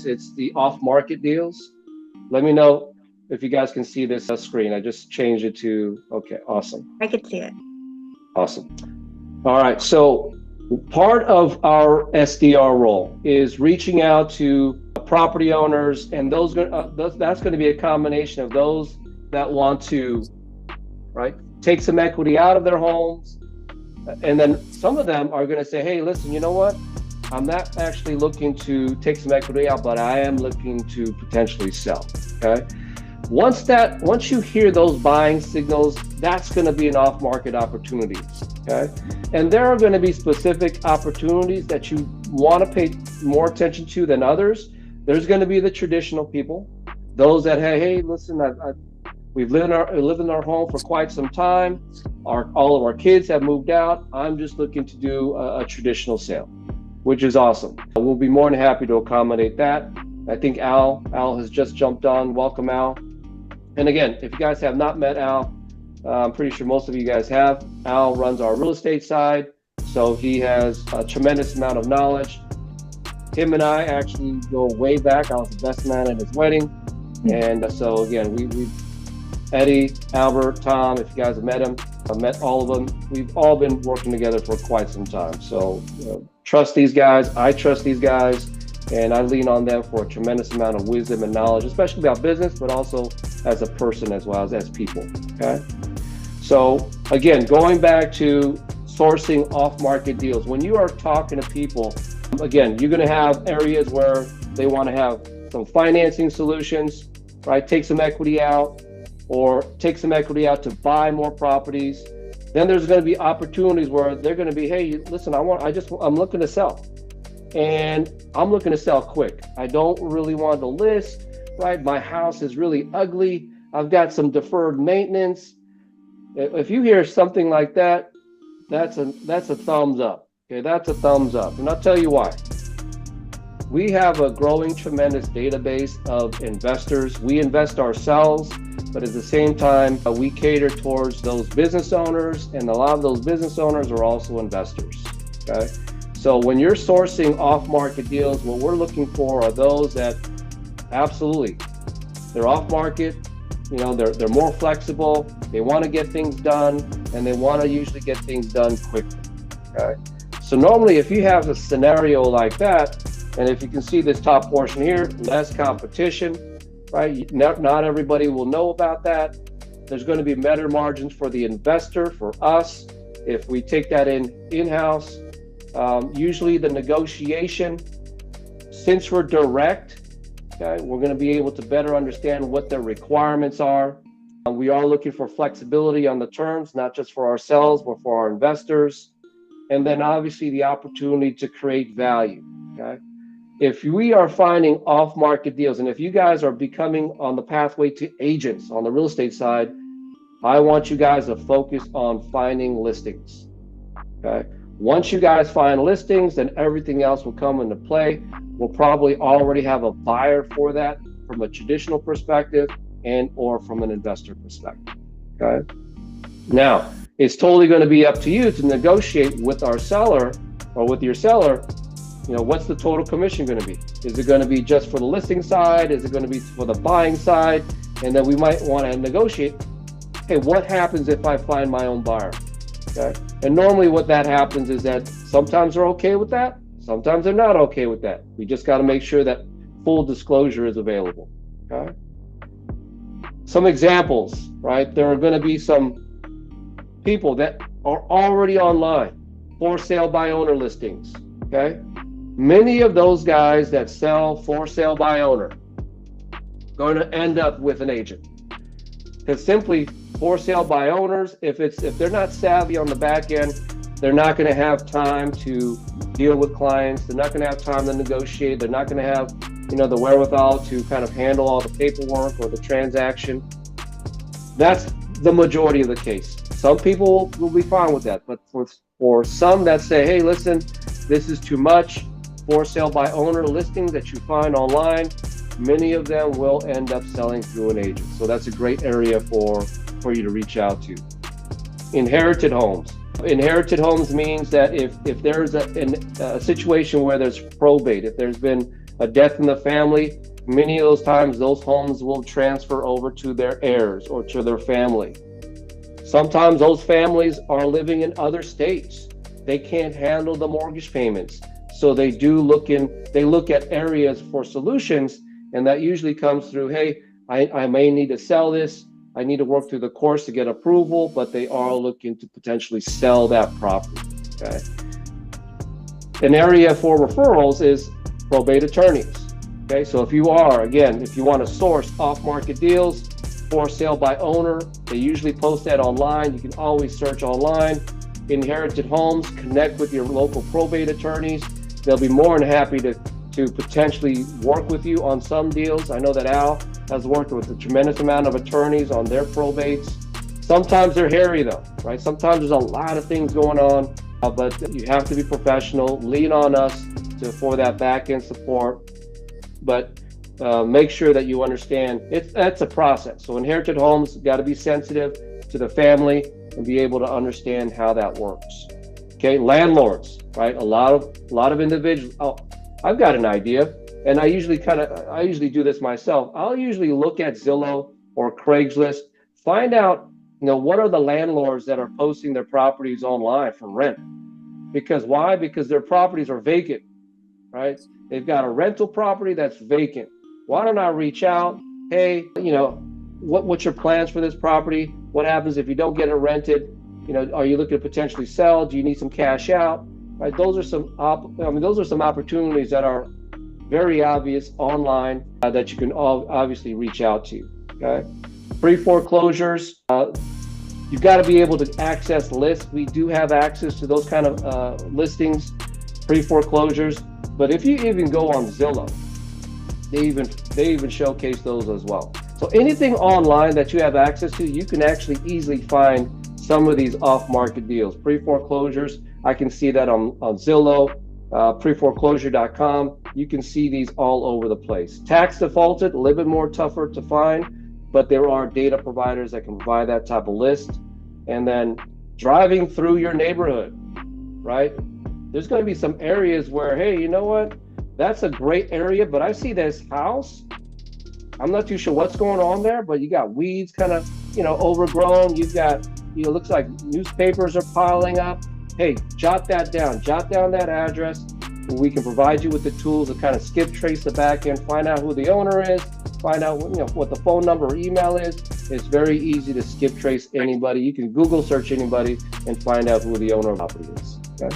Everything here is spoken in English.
It's the off-market deals. Let me know if you guys can see this screen. I just changed it to, okay, awesome. I could see it. Awesome. All right, so part of our SDR role is reaching out to property owners, and that's going to be a combination of those that want to, right, take some equity out of their homes, and then some of them are going to say, hey, listen, you know what? I'm not actually looking to take some equity out, but I am looking to potentially sell, okay? Once you hear those buying signals, that's going to be an off-market opportunity, okay? And there are going to be specific opportunities that you want to pay more attention to than others. There's going to be the traditional people, those that, hey, listen, we've lived in our home for quite some time. All of our kids have moved out. I'm just looking to do a traditional sale, which is awesome. We'll be more than happy to accommodate that. I think Al has just jumped on. Welcome, Al. And again, if you guys have not met Al, I'm pretty sure most of you guys have. Al runs our real estate side, so he has a tremendous amount of knowledge. Him and I actually go way back. I was the best man at his wedding. And so again, we Eddie, Albert, Tom, if you guys have met him, I've met all of them. We've all been working together for quite some time. So trust these guys. I trust these guys, and I lean on them for a tremendous amount of wisdom and knowledge, especially about business, but also as a person as well as people, okay? So again, going back to sourcing off-market deals, when you are talking to people, again, you're gonna have areas where they wanna have some financing solutions, right? Take some equity out, or take some equity out to buy more properties. Then there's gonna be opportunities where they're gonna be, hey, listen, I'm looking to sell. And I'm looking to sell quick. I don't really want to list, right? My house is really ugly. I've got some deferred maintenance. If you hear something like that, that's a thumbs up. Okay, that's a thumbs up. And I'll tell you why. We have a growing tremendous database of investors. We invest ourselves, but at the same time, we cater towards those business owners, and a lot of those business owners are also investors, okay? So when you're sourcing off-market deals, what we're looking for are those that absolutely, they're off-market, they're more flexible, they want to get things done, and they want to usually get things done quickly, okay? So normally if you have a scenario like that, and if you can see this top portion here, less competition, right? Not everybody will know about that. There's going to be better margins for the investor, for us, if we take that in-house. Usually the negotiation, since we're direct, okay, we're going to be able to better understand what their requirements are. We are looking for flexibility on the terms, not just for ourselves, but for our investors. And then obviously the opportunity to create value, okay? If we are finding off-market deals, and if you guys are becoming on the pathway to agents on the real estate side, I want you guys to focus on finding listings, okay? Once you guys find listings, then everything else will come into play. We'll probably already have a buyer for that from a traditional perspective and or from an investor perspective, okay? Now, it's totally going to be up to you to negotiate with our seller or with your seller. What's the total commission going to be? Is it going to be just for the listing side? Is it going to be for the buying side? And then we might want to negotiate, hey, what happens if I find my own buyer? Okay. And normally what that happens is that sometimes they're okay with that. Sometimes they're not okay with that. We just got to make sure that full disclosure is available. Okay. Some examples, right? There are going to be some people that are already online, for sale by owner listings. Okay. Many of those guys that sell for sale by owner going to end up with an agent. Because simply for sale by owners, if they're not savvy on the back end, they're not going to have time to deal with clients. They're not going to have time to negotiate. They're not going to have, the wherewithal to kind of handle all the paperwork or the transaction. That's the majority of the case. Some people will be fine with that, but for some that say, hey, listen, this is too much, for sale by owner listings that you find online, many of them will end up selling through an agent. So that's a great area for you to reach out to. Inherited homes. Inherited homes means that if there's a situation where there's probate, if there's been a death in the family, many of those times those homes will transfer over to their heirs or to their family. Sometimes those families are living in other states. They can't handle the mortgage payments. So they look at areas for solutions, and that usually comes through, hey, I may need to sell this. I need to work through the courts to get approval, but they are looking to potentially sell that property, okay? An area for referrals is probate attorneys, okay? So if you want to source off-market deals, for sale by owner, they usually post that online. You can always search online. Inherited homes, connect with your local probate attorneys. They'll be more than happy to potentially work with you on some deals. I know that Al has worked with a tremendous amount of attorneys on their probates. Sometimes they're hairy though, right? Sometimes there's a lot of things going on, but you have to be professional, lean on us for that back-end support. But make sure that you understand that's a process. So inherited homes got to be sensitive to the family and be able to understand how that works. Okay, landlords, right? A lot of individuals. Oh, I've got an idea, and I usually do this myself. I'll usually look at Zillow or Craigslist, find out, what are the landlords that are posting their properties online for rent? Because why? Because their properties are vacant, right? They've got a rental property that's vacant. Why don't I reach out? Hey, what's your plans for this property? What happens if you don't get it rented? Are you looking to potentially sell? Do you need some cash out? Right? Those are some opportunities that are very obvious online that you can obviously reach out to. Okay, pre-foreclosures. You've got to be able to access lists. We do have access to those kind of listings, pre-foreclosures. But if you even go on Zillow, they even showcase those as well. So anything online that you have access to, you can actually easily find some of these off-market deals. Pre-foreclosures, I can see that on Zillow, preforeclosure.com. You can see these all over the place. Tax defaulted, a little bit more tougher to find, but there are data providers that can provide that type of list. And then driving through your neighborhood, right? There's going to be some areas where, hey, you know what? That's a great area, but I see this house. I'm not too sure what's going on there, but you got weeds kind of, overgrown. You've got, looks like newspapers are piling up. Hey, jot that down. Jot down that address. We can provide you with the tools to kind of skip trace the back end, find out who the owner is, find out what the phone number or email is. It's very easy to skip trace anybody. You can Google search anybody and find out who the owner of the property is. Okay?